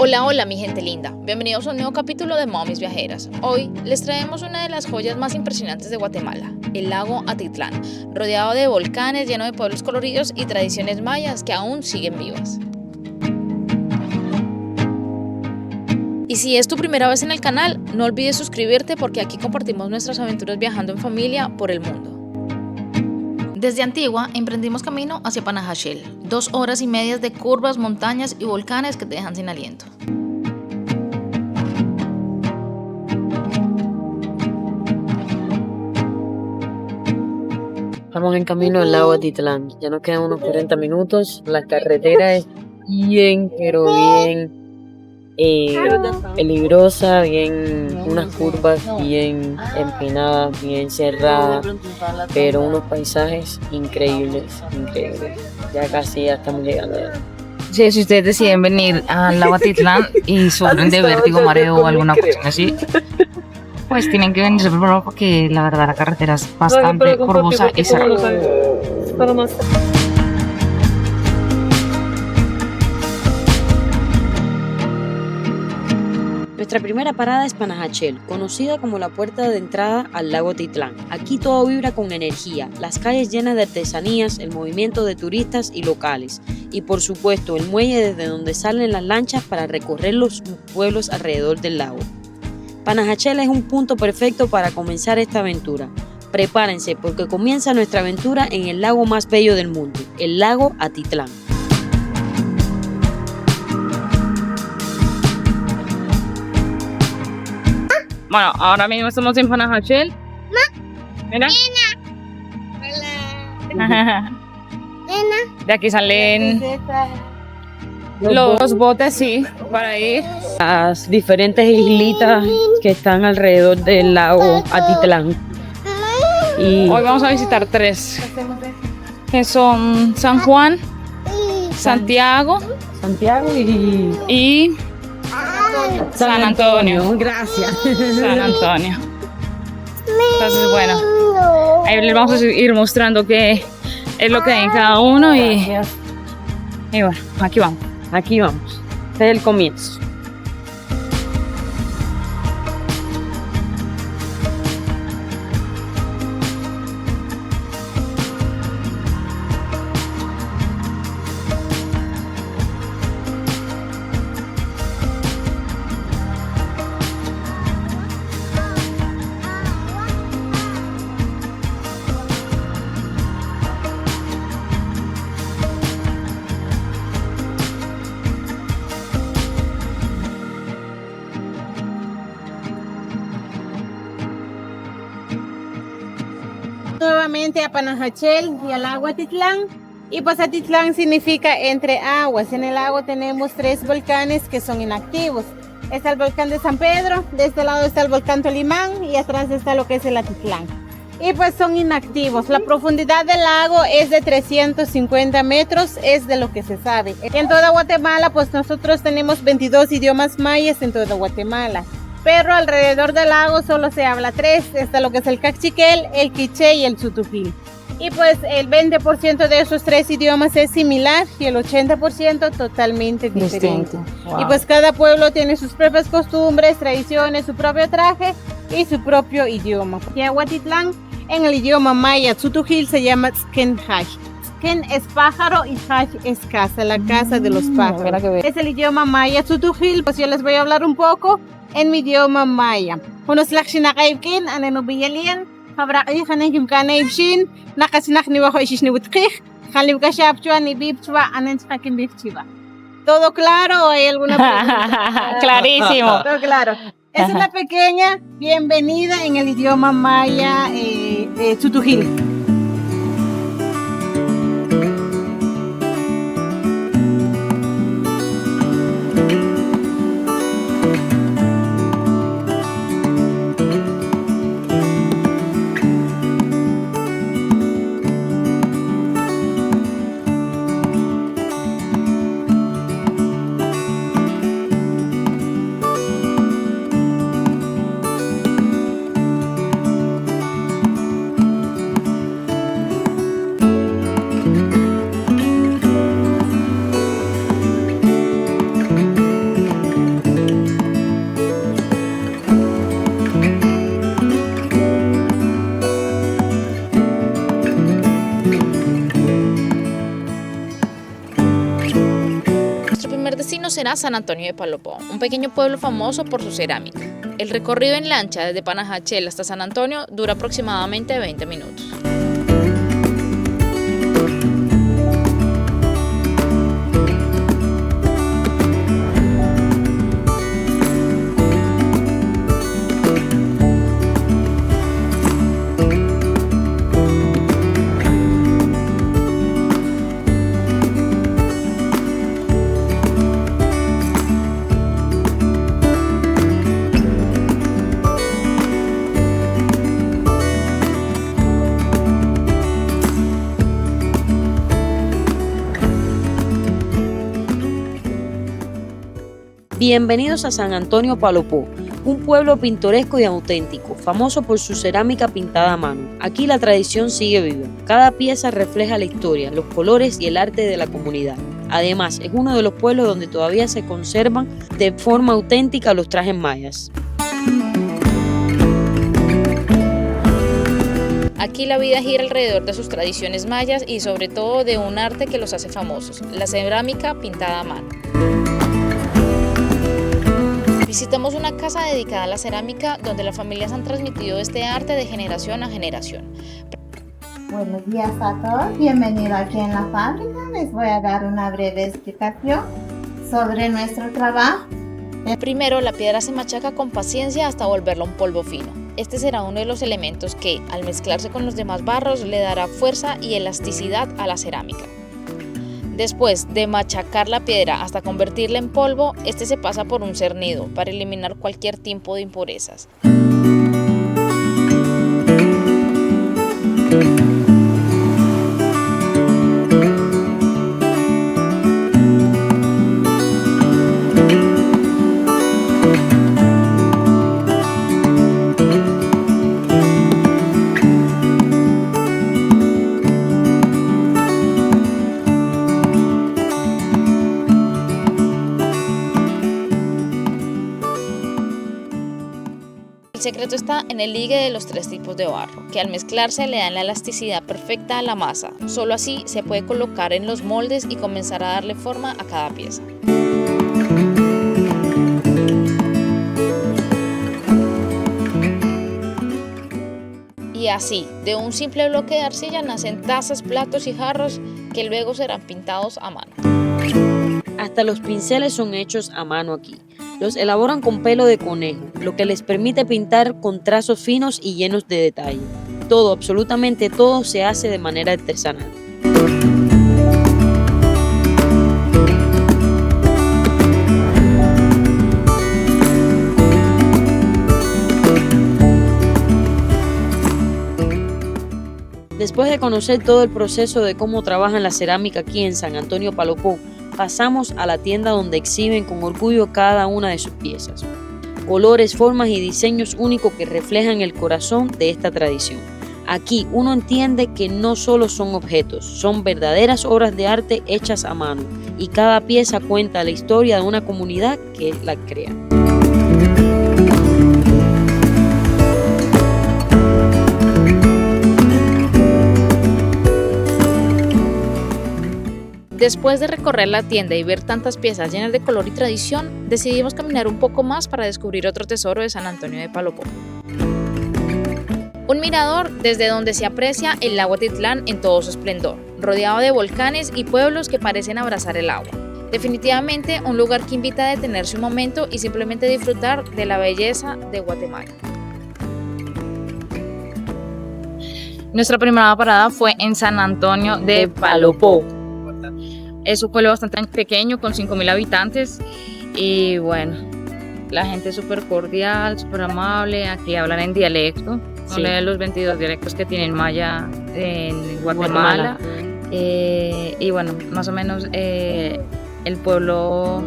Hola, hola mi gente linda, bienvenidos a un nuevo capítulo de Momis Viajeras. Hoy les traemos una de las joyas más impresionantes de Guatemala, el lago Atitlán, rodeado de volcanes, lleno de pueblos coloridos y tradiciones mayas que aún siguen vivas. Y si es tu primera vez en el canal, no olvides suscribirte porque aquí compartimos nuestras aventuras viajando en familia por el mundo. Desde Antigua emprendimos camino hacia Panajachel, 2 horas y media de curvas, montañas y volcanes que te dejan sin aliento. Estamos en camino al lago Atitlán. Ya nos quedan unos 40 minutos. La carretera es bien, pero bien peligrosa, unas curvas bien empinadas, bien cerradas, pero unos paisajes increíbles. Ya casi ya estamos llegando. Sí, si ustedes deciden venir al lago Atitlán y sufren de vértigo, mareo o alguna cuestión así, pues tienen que venirse primero porque la verdad la carretera es bastante curvosa y cerrada. Nuestra primera parada es Panajachel, conocida como la puerta de entrada al lago Atitlán. Aquí todo vibra con energía, las calles llenas de artesanías, el movimiento de turistas y locales, y por supuesto el muelle desde donde salen las lanchas para recorrer los pueblos alrededor del lago. Panajachel es un punto perfecto para comenzar esta aventura. Prepárense porque comienza nuestra aventura en el lago más bello del mundo, el lago Atitlán. Bueno, ahora mismo estamos en Panajachel. Mira. De aquí salen los botes, sí, para ir. Las diferentes islitas que están alrededor del lago Atitlán. Y Hoy vamos a visitar 3, que son San Juan, Santiago y San Antonio. Gracias. San Antonio. Entonces, bueno, ahí les vamos a ir mostrando qué es lo que hay en cada uno y bueno, aquí vamos. Aquí vamos. Este es el comienzo. Nuevamente a Panajachel y al lago Atitlán. Y pues Atitlán significa entre aguas. En el lago tenemos 3 volcanes que son inactivos. Está el volcán de San Pedro, de este lado está el volcán Tolimán y atrás está lo que es el Atitlán. Y pues son inactivos. La profundidad del lago es de 350 metros, es de lo que se sabe. En toda Guatemala, pues nosotros tenemos 22 idiomas mayas en toda Guatemala. Pero alrededor del lago solo se habla 3, está lo que es el cachiquel, el quiché y el tzutujil. Y pues el 20% de esos 3 idiomas es similar y el 80% totalmente diferente. Wow. Y pues cada pueblo tiene sus propias costumbres, tradiciones, su propio traje y su propio idioma. Y en Huatitlán, en el idioma maya, tzutujil se llama tzken haj. Tzken es pájaro y haj es casa, la casa de los pájaros. Es el idioma maya tzutujil, pues yo les voy a hablar un poco en mi idioma maya. Unos lakshinakaibkin, anenubiyalien, habraqi hanen kanaibshin, nakasinak bajo ishishni wutqij, halibkashapchua ni bibchua, anenchkakin bibchiva. ¿Todo claro o hay alguna pregunta? Clarísimo. Todo claro. Es una pequeña bienvenida en el idioma maya tzutujil. conocerá San Antonio de Palopó, un pequeño pueblo famoso por su cerámica. El recorrido en lancha desde Panajachel hasta San Antonio dura aproximadamente 20 minutos. Bienvenidos a San Antonio Palopó, un pueblo pintoresco y auténtico, famoso por su cerámica pintada a mano. Aquí la tradición sigue viva. Cada pieza refleja la historia, los colores y el arte de la comunidad. Además, es uno de los pueblos donde todavía se conservan de forma auténtica los trajes mayas. Aquí la vida gira alrededor de sus tradiciones mayas y sobre todo de un arte que los hace famosos, la cerámica pintada a mano. Visitamos una casa dedicada a la cerámica donde las familias han transmitido este arte de generación a generación. Buenos días a todos, bienvenidos aquí en la fábrica. Les voy a dar una breve explicación sobre nuestro trabajo. Primero, la piedra se machaca con paciencia hasta volverla un polvo fino. Este será uno de los elementos que, al mezclarse con los demás barros, le dará fuerza y elasticidad a la cerámica. Después de machacar la piedra hasta convertirla en polvo, este se pasa por un cernido para eliminar cualquier tipo de impurezas. El secreto está en el ligue de los tres tipos de barro, que al mezclarse le dan la elasticidad perfecta a la masa. Solo así se puede colocar en los moldes y comenzar a darle forma a cada pieza. Y así, de un simple bloque de arcilla nacen tazas, platos y jarros que luego serán pintados a mano. Hasta los pinceles son hechos a mano aquí. Los elaboran con pelo de conejo, lo que les permite pintar con trazos finos y llenos de detalle. Todo, absolutamente todo, se hace de manera artesanal. Después de conocer todo el proceso de cómo trabajan la cerámica aquí en San Antonio Palopó, pasamos a la tienda donde exhiben con orgullo cada una de sus piezas. Colores, formas y diseños únicos que reflejan el corazón de esta tradición. Aquí uno entiende que no solo son objetos, son verdaderas obras de arte hechas a mano y cada pieza cuenta la historia de una comunidad que la crea. Después de recorrer la tienda y ver tantas piezas llenas de color y tradición, decidimos caminar un poco más para descubrir otro tesoro de San Antonio de Palopó. Un mirador desde donde se aprecia el lago Atitlán en todo su esplendor, rodeado de volcanes y pueblos que parecen abrazar el agua. Definitivamente un lugar que invita a detenerse un momento y simplemente disfrutar de la belleza de Guatemala. Nuestra primera parada fue en San Antonio de Palopó. Es un pueblo bastante pequeño, con 5.000 habitantes y bueno, la gente es súper cordial, súper amable. Aquí hablan en dialecto, son de los 22 dialectos que tienen maya en Guatemala. Y bueno, más o menos el pueblo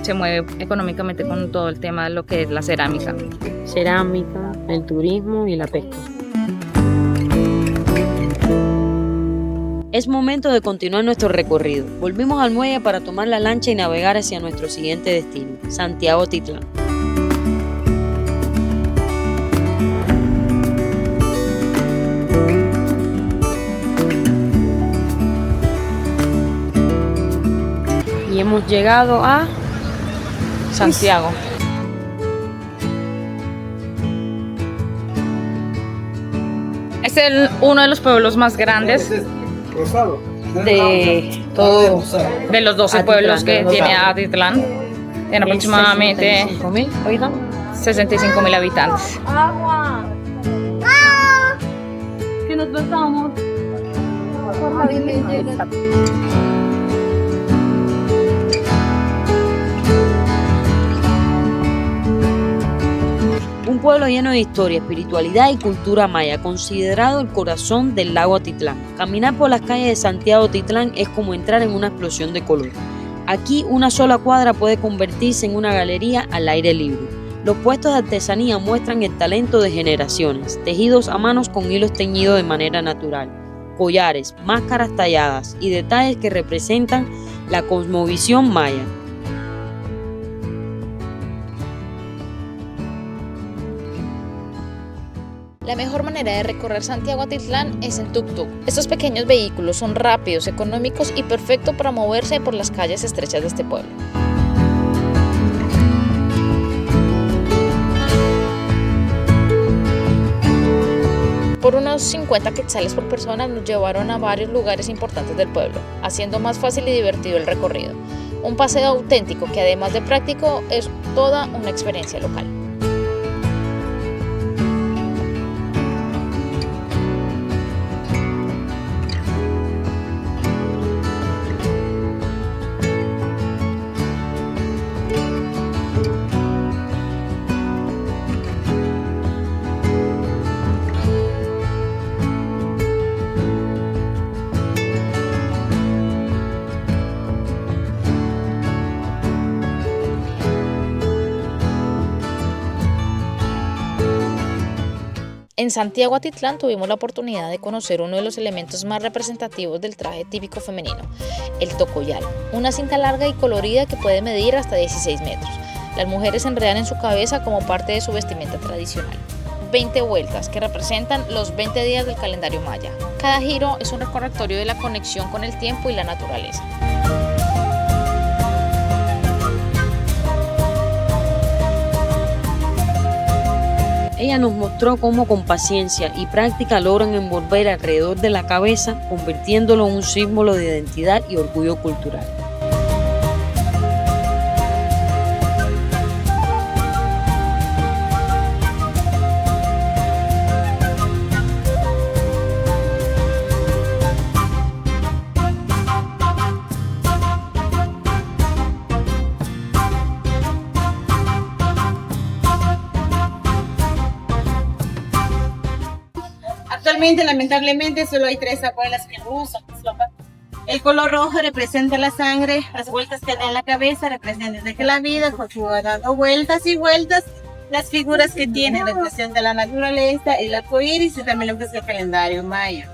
se mueve económicamente con todo el tema de lo que es la cerámica. Cerámica, el turismo y la pesca. Es momento de continuar nuestro recorrido. Volvimos al muelle para tomar la lancha y navegar hacia nuestro siguiente destino, Santiago Atitlán. Y hemos hemos llegado a Santiago. Es uno de los pueblos más grandes de todo de los 12 Atitlán, pueblos que de los tiene 12. Atitlán. Tiene aproximadamente 65.000 habitantes. 65.000 habitantes. Que nos pasamos. Un pueblo lleno de historia, espiritualidad y cultura maya, considerado el corazón del lago Atitlán. Caminar por las calles de Santiago Atitlán es como entrar en una explosión de color. Aquí una sola cuadra puede convertirse en una galería al aire libre. Los puestos de artesanía muestran el talento de generaciones, tejidos a manos con hilos teñidos de manera natural, collares, máscaras talladas y detalles que representan la cosmovisión maya. La mejor manera de recorrer Santiago Atitlán es en tuk-tuk. Estos pequeños vehículos son rápidos, económicos y perfectos para moverse por las calles estrechas de este pueblo. Por unos 50 quetzales por persona nos llevaron a varios lugares importantes del pueblo, haciendo más fácil y divertido el recorrido. Un paseo auténtico que además de práctico es toda una experiencia local. En Santiago Atitlán tuvimos la oportunidad de conocer uno de los elementos más representativos del traje típico femenino, el tocoyal, una cinta larga y colorida que puede medir hasta 16 metros. Las mujeres se enredan en su cabeza como parte de su vestimenta tradicional. 20 vueltas que representan los 20 días del calendario maya. Cada giro es un recordatorio de la conexión con el tiempo y la naturaleza. Ella nos mostró cómo con paciencia y práctica logran envolver alrededor de la cabeza, convirtiéndolo en un símbolo de identidad y orgullo cultural. Actualmente, lamentablemente, solo hay 3 abuelas que lo usan. El color rojo representa la sangre, las vueltas que da en la cabeza representan de que la vida continúa dando vueltas y vueltas. Las figuras que tiene representan la naturaleza, el arcoíris y también lo que es el calendario maya.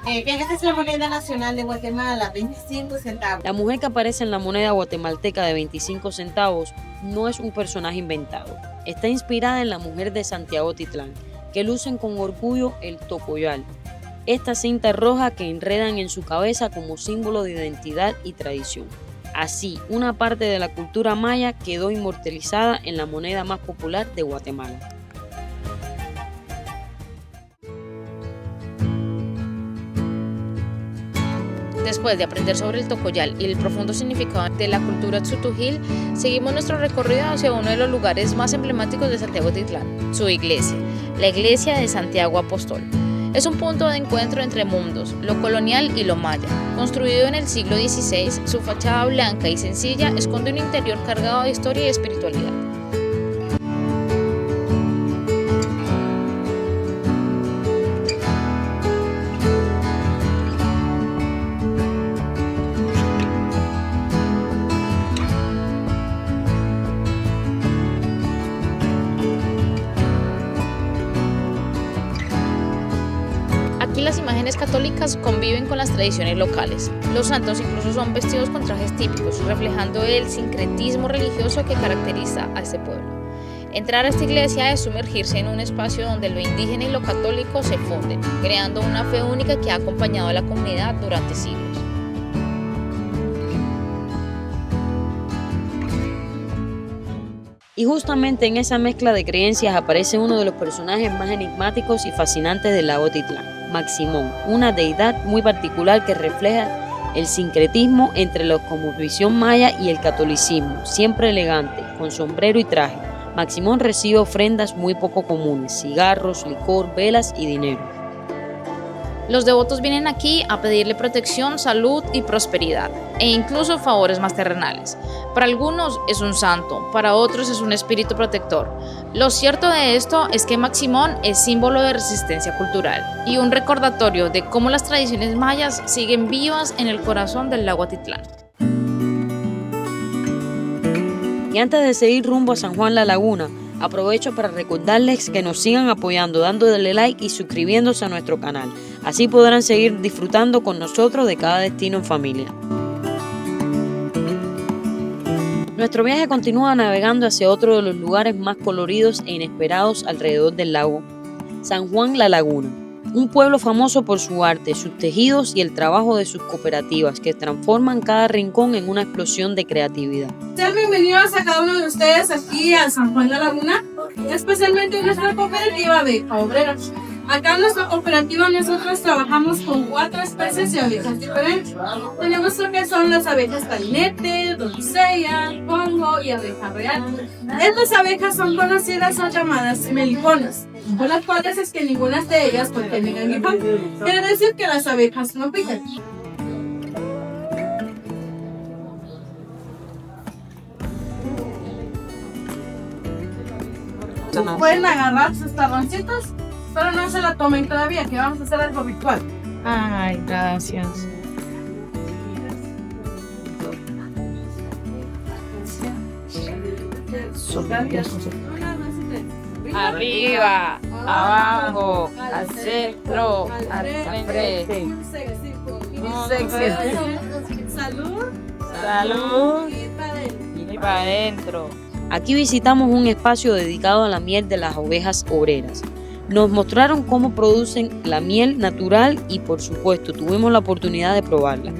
Esta es la moneda nacional de Guatemala, 25 centavos. La mujer que aparece en la moneda guatemalteca de 25 centavos no es un personaje inventado. Está inspirada en la mujer de Santiago Atitlán, que lucen con orgullo el tocoyal. Esta cinta roja que enredan en su cabeza como símbolo de identidad y tradición. Así, una parte de la cultura maya quedó inmortalizada en la moneda más popular de Guatemala. Después de aprender sobre el tocoyal y el profundo significado de la cultura tzutujil, seguimos nuestro recorrido hacia uno de los lugares más emblemáticos de Santiago Atitlán, su iglesia, la iglesia de Santiago Apóstol. Es un punto de encuentro entre mundos, lo colonial y lo maya. Construido en el siglo XVI, su fachada blanca y sencilla esconde un interior cargado de historia y espiritualidad. Aquí las imágenes católicas conviven con las tradiciones locales. Los santos incluso son vestidos con trajes típicos, reflejando el sincretismo religioso que caracteriza a este pueblo. Entrar a esta iglesia es sumergirse en un espacio donde lo indígena y lo católico se funden, creando una fe única que ha acompañado a la comunidad durante siglos. Y justamente en esa mezcla de creencias aparece uno de los personajes más enigmáticos y fascinantes del lago Titlán, Maximón, una deidad muy particular que refleja el sincretismo entre la cosmovisión maya y el catolicismo, siempre elegante, con sombrero y traje. Maximón recibe ofrendas muy poco comunes, cigarros, licor, velas y dinero. Los devotos vienen aquí a pedirle protección, salud y prosperidad, e incluso favores más terrenales. Para algunos es un santo, para otros es un espíritu protector. Lo cierto de esto es que Maximón es símbolo de resistencia cultural y un recordatorio de cómo las tradiciones mayas siguen vivas en el corazón del lago Atitlán. Y antes de seguir rumbo a San Juan La Laguna, aprovecho para recordarles que nos sigan apoyando dándole like y suscribiéndose a nuestro canal. Así podrán seguir disfrutando con nosotros de cada destino en familia. Nuestro viaje continúa navegando hacia otro de los lugares más coloridos e inesperados alrededor del lago, San Juan La Laguna. Un pueblo famoso por su arte, sus tejidos y el trabajo de sus cooperativas que transforman cada rincón en una explosión de creatividad. Sean bienvenidos a cada uno de ustedes aquí a San Juan de la Laguna, especialmente en nuestra cooperativa de obreros. Acá en nuestra cooperativa nosotros trabajamos con 4 especies de abejas diferentes. Tenemos lo que son las abejas talinete, doncella, congo y abeja real. Estas abejas son conocidas o llamadas meliconas, por las cuales es que ninguna de ellas contiene aguijón. Quiere decir que las abejas no pican. Pueden agarrar sus tarroncitos, pero no se la tomen todavía, que vamos a hacer algo ritual. Ay, gracias. Arriba, abajo, al centro, al frente. Salud. Salud. Y para adentro. Aquí visitamos un espacio dedicado a la miel de las ovejas obreras. Nos mostraron cómo producen la miel natural y por supuesto tuvimos la oportunidad de probarla.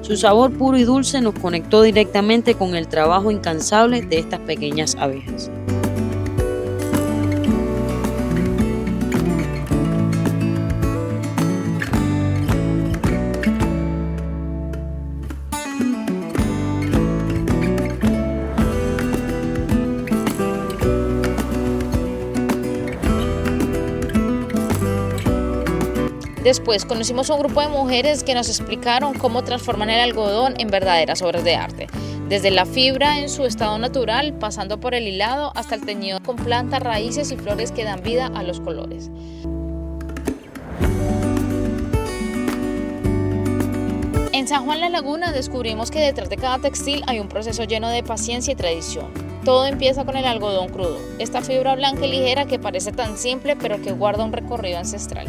Su sabor puro y dulce nos conectó directamente con el trabajo incansable de estas pequeñas abejas. Después conocimos a un grupo de mujeres que nos explicaron cómo transforman el algodón en verdaderas obras de arte, desde la fibra en su estado natural, pasando por el hilado hasta el teñido con plantas, raíces y flores que dan vida a los colores. En San Juan La Laguna descubrimos que detrás de cada textil hay un proceso lleno de paciencia y tradición. Todo empieza con el algodón crudo, esta fibra blanca y ligera que parece tan simple pero que guarda un recorrido ancestral.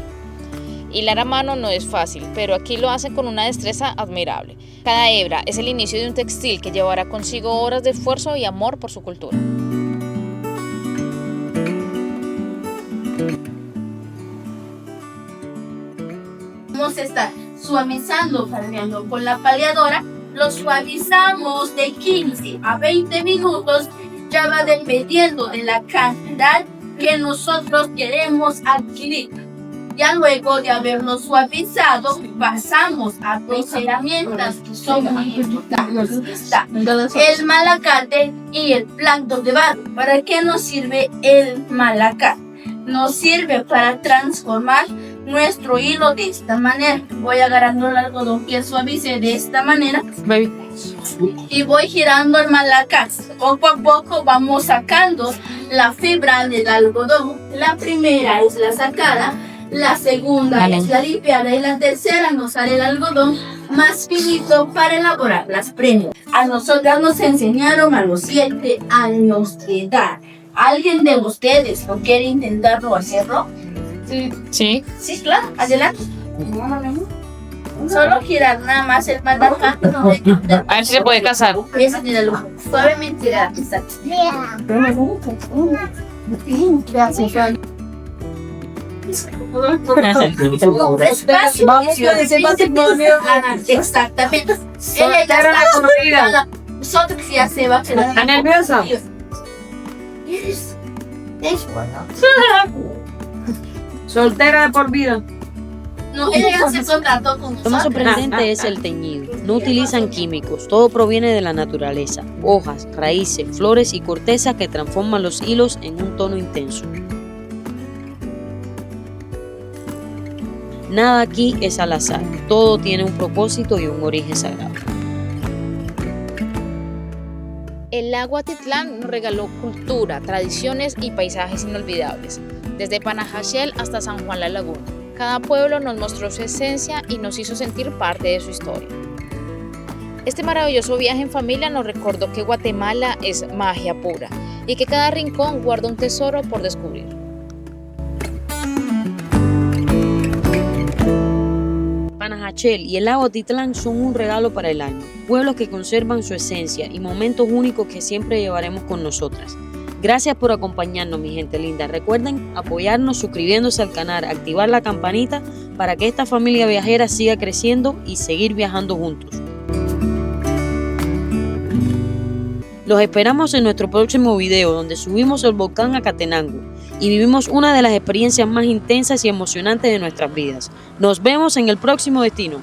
Hilar a mano no es fácil, pero aquí lo hacen con una destreza admirable. Cada hebra es el inicio de un textil que llevará consigo horas de esfuerzo y amor por su cultura. Vamos a estar suavizando, fardeando con la paliadora. Lo suavizamos de 15 a 20 minutos, ya va dependiendo de la cantidad que nosotros queremos adquirir. Ya luego de haberlo suavizado, pasamos a 2 herramientas que son muy importantes. Está el malacate y el plancton de barro. ¿Para qué nos sirve el malacate? Nos sirve para transformar nuestro hilo de esta manera. Voy agarrando el algodón que suavice de esta manera y voy girando el malacate. Poco a poco vamos sacando la fibra del algodón. La primera es la sacada. La segunda es la limpiada y la tercera nos sale el algodón más finito para elaborar las prendas. A nosotras nos enseñaron a los 7 años de edad. ¿Alguien de ustedes no quiere intentarlo hacerlo? Sí. Sí, claro, adelante. Solo girar nada más el malacate. A ver si se puede casar. Empieza de la suavemente. Exacto. Gracias. Vamos con ese matrimonio. Exactamente. Soltaron la corrida. Nosotros ya se va a quedar. ¿Está nerviosa? Soltera de por vida. No, ella se contrató con Lo más nosotros. sorprendente es el teñido. No utilizan químicos, todo proviene de la naturaleza. Hojas, raíces, flores y corteza que transforman los hilos en un tono intenso. Nada aquí es al azar, todo tiene un propósito y un origen sagrado. El lago Atitlán nos regaló cultura, tradiciones y paisajes inolvidables, desde Panajachel hasta San Juan La Laguna. Cada pueblo nos mostró su esencia y nos hizo sentir parte de su historia. Este maravilloso viaje en familia nos recordó que Guatemala es magia pura y que cada rincón guarda un tesoro por descubrir. Panajachel y el lago Atitlán son un regalo para el alma, pueblos que conservan su esencia y momentos únicos que siempre llevaremos con nosotras. Gracias por acompañarnos, mi gente linda. Recuerden apoyarnos suscribiéndose al canal, activar la campanita para que esta familia viajera siga creciendo y seguir viajando juntos. Los esperamos en nuestro próximo video donde subimos el volcán Acatenango y vivimos una de las experiencias más intensas y emocionantes de nuestras vidas. Nos vemos en el próximo destino.